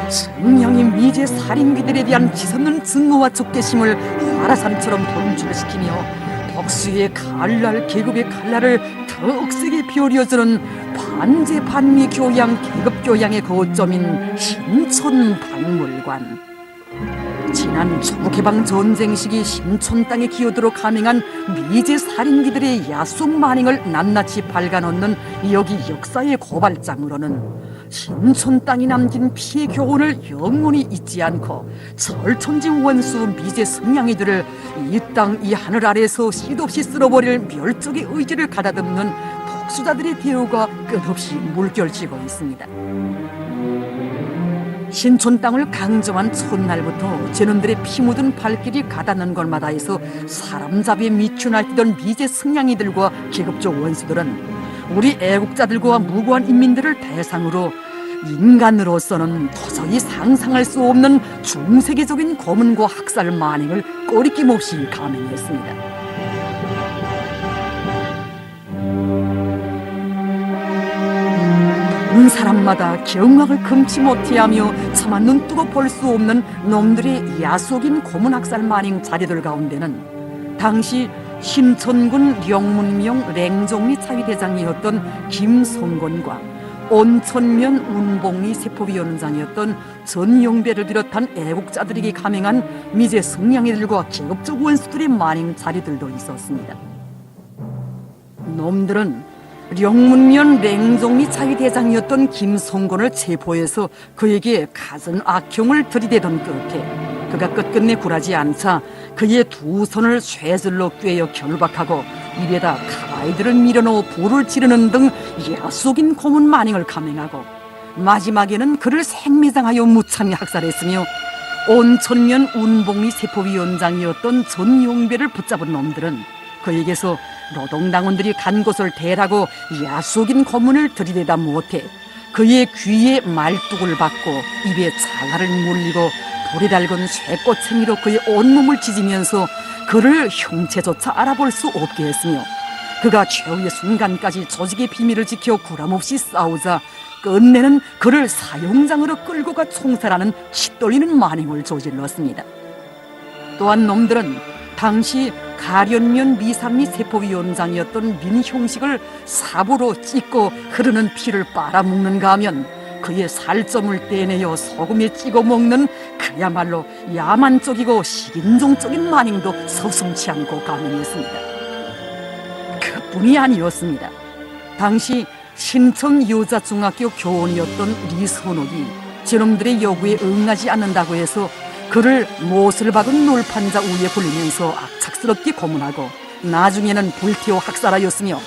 증명이 미제 살인귀들에 대한 치솟는 증오와 적개심을 화라산처럼 분출시키며 덕수의 칼날 계급의 칼날을 더 억세게 피어리어주는 반제반미 교양 계급교양의 거점인 신촌박물관. 지난 조국해방 전쟁 시기 신촌 땅에 기어들어 감행한 미제 살인귀들의 야속 만행을 낱낱이 발간하는 여기 역사의 고발장으로는 신촌 땅이 남긴 피해 교훈을 영원히 잊지 않고 철천지 원수 미제 성냥이들을 이 땅 이 하늘 아래서 시도없이 쓸어버릴 멸족의 의지를 가다듬는 복수자들의 대우가 끝없이 물결치고 있습니다. 신촌 땅을 강점한 첫날부터 제놈들의 피 묻은 발길이 가닿는 곳마다에서 사람잡이에 미쳐 날뛰던 미제 승냥이들과 계급적 원수들은 우리 애국자들과 무고한 인민들을 대상으로 인간으로서는 도저히 상상할 수 없는 중세계적인 고문과 학살 만행을 꺼리낌 없이 감행했습니다. 본 사람마다 경악을 금치 못해하며 차마 눈뜨고 볼 수 없는 놈들의 야속인 고문학살 만행 자리들 가운데는 당시 신천군 령문명 랭종리 차위대장이었던 김성곤과 온천면 운봉리 세포위원장이었던 전용배를 비롯한 애국자들에게 감행한 미제 성냥이들과 계급적 원수들의 만행 자리들도 있었습니다. 놈들은 령문면 랭종리 차위대장이었던 김성곤을 체포해서 그에게 갖은 악형을 들이대던 끝에 그가 끝끝내 굴하지 않자 그의 두 손을 쇠줄로 꿰어 결박하고 입에다 가와이들을 밀어넣어 불을 지르는 등 야속인 고문 만행을 감행하고 마지막에는 그를 생매장하여 무참히 학살했으며 온천면 운봉리 세포위원장이었던 전용배를 붙잡은 놈들은 그에게서 노동당원들이 간 곳을 대라고 야속인 고문을 들이대다 못해 그의 귀에 말뚝을 박고 입에 자갈을 물리고 불에 달군 쇠꼬챙이로 그의 온몸을 찢으면서 그를 형체조차 알아볼 수 없게 했으며 그가 최후의 순간까지 조직의 비밀을 지켜 구람없이 싸우자 끝내는 그를 사형장으로 끌고 가 총살하는 치떨리는 만행을 저질렀습니다. 또한 놈들은 당시 가련면 미삼리 세포위원장이었던 민형식을 삽으로 찢고 흐르는 피를 빨아먹는가 하면 그의 살점을 떼내어 소금에 찍어 먹는 그야말로 야만적이고 식인종적인 만행도 서슴지 않고 감행했습니다. 그뿐이 아니었습니다. 당시 신천 여자중학교 교원이었던 리선옥이 저놈들의 요구에 응하지 않는다고 해서 그를 못을 박은 놀판자 위에 굴리면서 악착스럽게 고문하고 나중에는 불태워 학살하였으며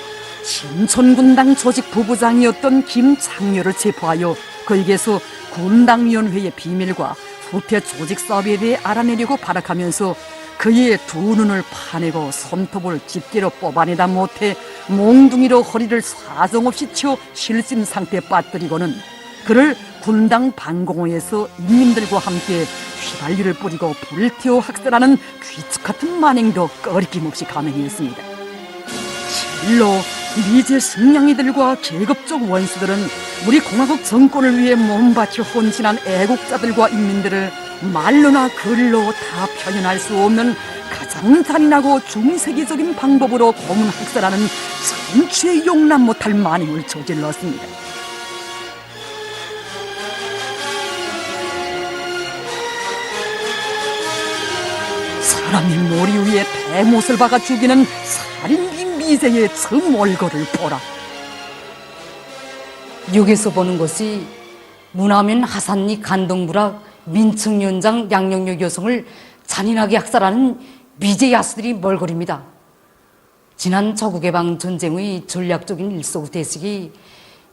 신촌군당 조직 부부장이었던 김창렬을 체포하여 그에게서 군당위원회의 비밀과 후퇴 조직 사업에 대해 알아내려고 발악하면서 그의 두 눈을 파내고 손톱을 집게로 뽑아내다 못해 몽둥이로 허리를 사정없이 쳐 실신 상태에 빠뜨리고는 그를 군당 방공호에서 인민들과 함께 휘발유를 뿌리고 불태워 학살하는 귀축 같은 만행도 꺼리낌없이 감행했습니다. 실로 미제 승냥이들과 계급적 원수들은 우리 공화국 정권을 위해 몸바쳐 헌신한 애국자들과 인민들을 말로나 글로 다 표현할 수 없는 가장 잔인하고 중세계적인 방법으로 고문 학살하는 전체 용납 못할 만행을 저질렀습니다. 사람의 머리 위에 대못을 박아 죽이는 살인귀 미제의 점월거를 보라. 여기서 보는 것이 문화면 하산리 간동부락 민청위원장 양령역 여성을 잔인하게 학살하는 미제 야수들이 멀거리입니다. 지난 조국해방 전쟁의 전략적인 일소후퇴식이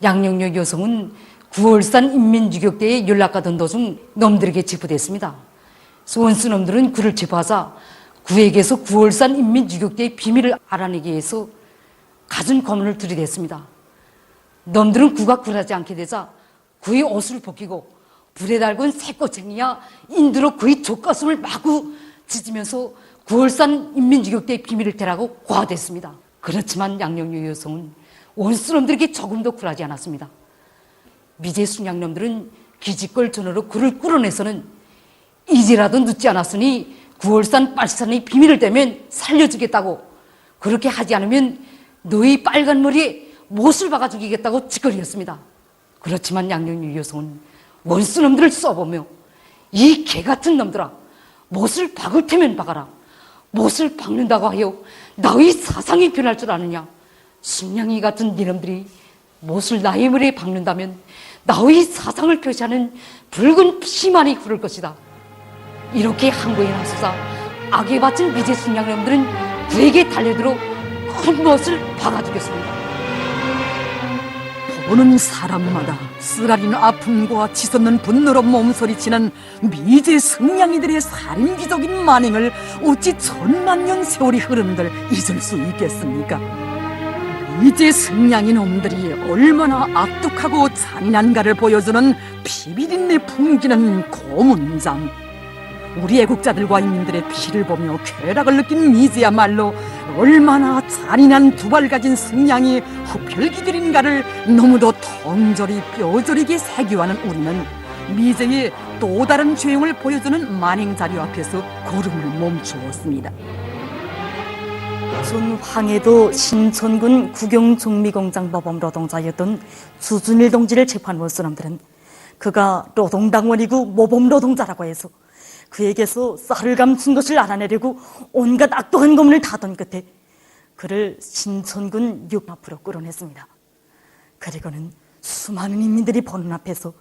양령역 여성은 9월산 인민유격대에 연락가던 도중 놈들에게 체포됐습니다. 원수놈들은 그를 체포하자 구에게서 9월산 인민유격대의 비밀을 알아내기 위해서 갖은 고문을 들이댔습니다. 놈들은 구가 굴하지 않게 되자 그의 옷을 벗기고 불에 달군 새꼬챙이야 인두로 그의 족가슴을 마구 찢으면서 9월산 인민유격대의 비밀을 대라고 고하됐습니다. 그렇지만 양령유 여성은 원수놈들에게 조금도 굴하지 않았습니다. 미제 순양놈들은 기지걸 전으로 그를 끌어내서는 이제라도 늦지 않았으니 9월산 빨산의 비밀을 떼면 살려주겠다고, 그렇게 하지 않으면 너희 빨간 머리에 못을 박아 죽이겠다고 짓거리였습니다. 그렇지만 양녕류 여성은 원수놈들을 써보며 이 개같은 놈들아, 못을 박을 테면 박아라. 못을 박는다고 하여 너희 사상이 변할 줄 아느냐. 심냥이 같은 니놈들이 못을 나의 머리에 박는다면 너희 사상을 표시하는 붉은 피만이 흐를 것이다. 이렇게 항고에 나서자 악에 바친 미제 숙량놈들은 그에게 달려들어 큰 못을 박아주겠습니다. 보는 사람마다 쓰라린 아픔과 치솟는 분노로 몸서리치는 미제 승냥이들의 살인기적인 만행을 어찌 천만년 세월이 흐른들 잊을 수 있겠습니까? 미제 승냥이 놈들이 얼마나 악독하고 잔인한가를 보여주는 피비린내 풍기는 고문장. 우리 애국자들과 인민들의 피를 보며 쾌락을 느낀 미제야말로 얼마나 잔인한 두 발 가진 승냥이 흡혈귀들인가를 너무도 텅저리 뼈저리게 새겨하는 우리는 미제의 또 다른 죄용을 보여주는 만행 자료 앞에서 걸음을 멈추었습니다. 전 황해도 신천군 국영종미공장 모범 노동자였던 주준일 동지를 체포한 원수놈들은 그가 노동당원이고 모범 노동자라고 해서 그에게서 쌀을 감춘 것을 알아내려고 온갖 악독한 고문을 다던 끝에 그를 신천군 육 앞으로 끌어냈습니다. 그리고는 수많은 인민들이 보는 앞에서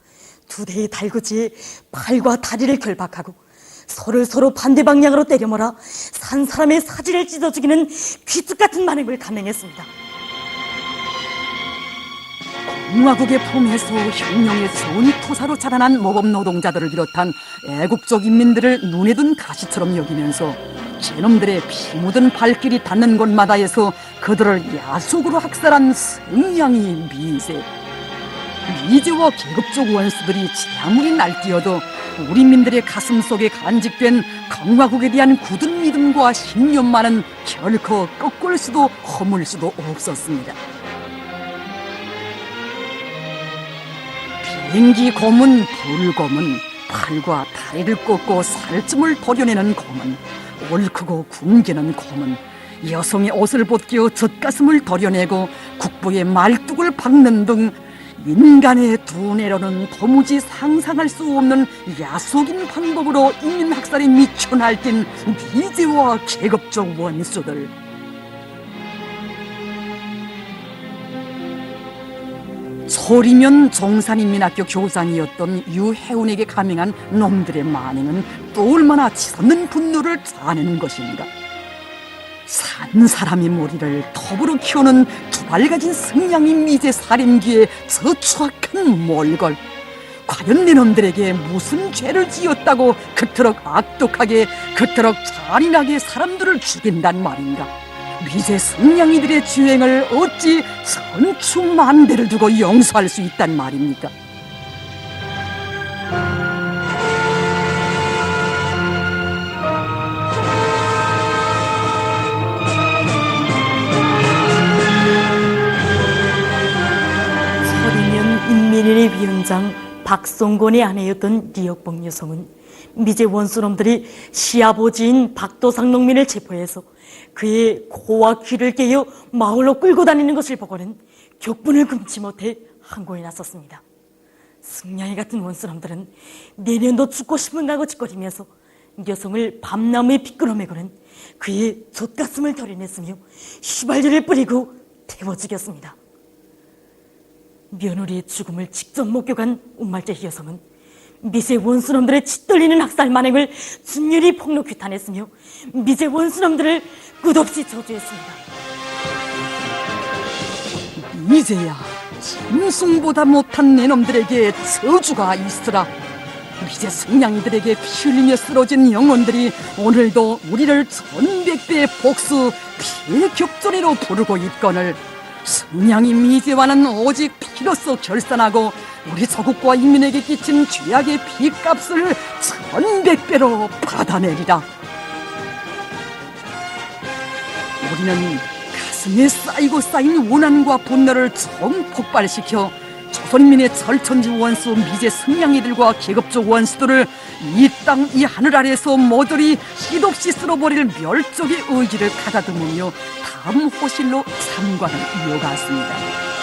두 대의 달구지에 팔과 다리를 결박하고 서로 반대 방향으로 때려 몰아 산 사람의 사지를 찢어 죽이는 귀뚝 같은 만행을 감행했습니다. 공화국의 품에서 혁명의 전투사로 자라난 모범 노동자들을 비롯한 애국적 인민들을 눈에 둔 가시처럼 여기면서 제놈들의 피 묻은 발길이 닿는 곳마다에서 그들을 야속으로 학살한 승냥이 미제. 미제와 계급적 원수들이 아무리 날뛰어도 우리민들의 가슴 속에 간직된 공화국에 대한 굳은 믿음과 신념만은 결코 꺾을 수도 허물 수도 없었습니다. 비행기 고문, 불고문, 팔과 다리를 꺾고 살점을 도려내는 고문, 옳크고 굶기는 고문, 여성의 옷을 벗겨 젖가슴을 도려내고 국부의 말뚝을 박는 등 인간의 두뇌로는 도무지 상상할 수 없는 야속인 방법으로 인민학살에 미쳐 날뛴 미제와 계급적 원수들. 소리면 종산인민학교 교장이었던 유해운에게 감행한 놈들의 만행은 또 얼마나 치솟는 분노를 자아내는 것인가. 산 사람의 머리를 톱으로 키우는 두 발 가진 승냥이 미제 살인귀의 저 추악한 몰골. 과연 내 놈들에게 무슨 죄를 지었다고 그토록 악독하게, 그토록 잔인하게 사람들을 죽인단 말인가. 미제 승냥이들의 주행을 어찌 천추만대를 두고 용서할 수 있단 말입니까? 서리면 인민일의 위원장 박성곤의 아내였던 리역봉 여성은 미제 원수놈들이 시아버지인 박도상 농민을 체포해서 그의 코와 귀를 깨어 마을로 끌고 다니는 것을 보고는 격분을 금치 못해 항고에 나섰습니다. 승냥이 같은 원수놈들은 내년도 죽고 싶은가고 짓거리면서 여성을 밤나무에 비끄러매고는 그의 젖가슴을 도려냈으며 휘발유를 뿌리고 태워 죽였습니다. 며느리의 죽음을 직접 목격한 운말제 여성은 미제 원수놈들의 짓떨리는 학살 만행을 준율이 폭로 규탄했으며 미제 원수놈들을 끝없이 저주했습니다. 미제야, 짐승보다 못한 내 놈들에게 저주가 있으라. 미제 승냥이들에게 피 흘리며 쓰러진 영혼들이 오늘도 우리를 1100배의 복수 피의 격전으로 부르고 있거늘 승냥이 미제와는 오직 피로써 결산하고 우리 조국과 인민에게 끼친 죄악의 피값을 1100배로 받아내리라. 우리는 가슴에 쌓이고 쌓인 원한과 분노를 총 폭발시켜 조선민의 철천지 원수 미제 승냥이들과 계급적 원수들을 이 땅 이 하늘 아래서 모조리 끝없이 쓸어버릴 멸족의 의지를 가다듬으며 다음 호실로 삼관을 이어갔습니다.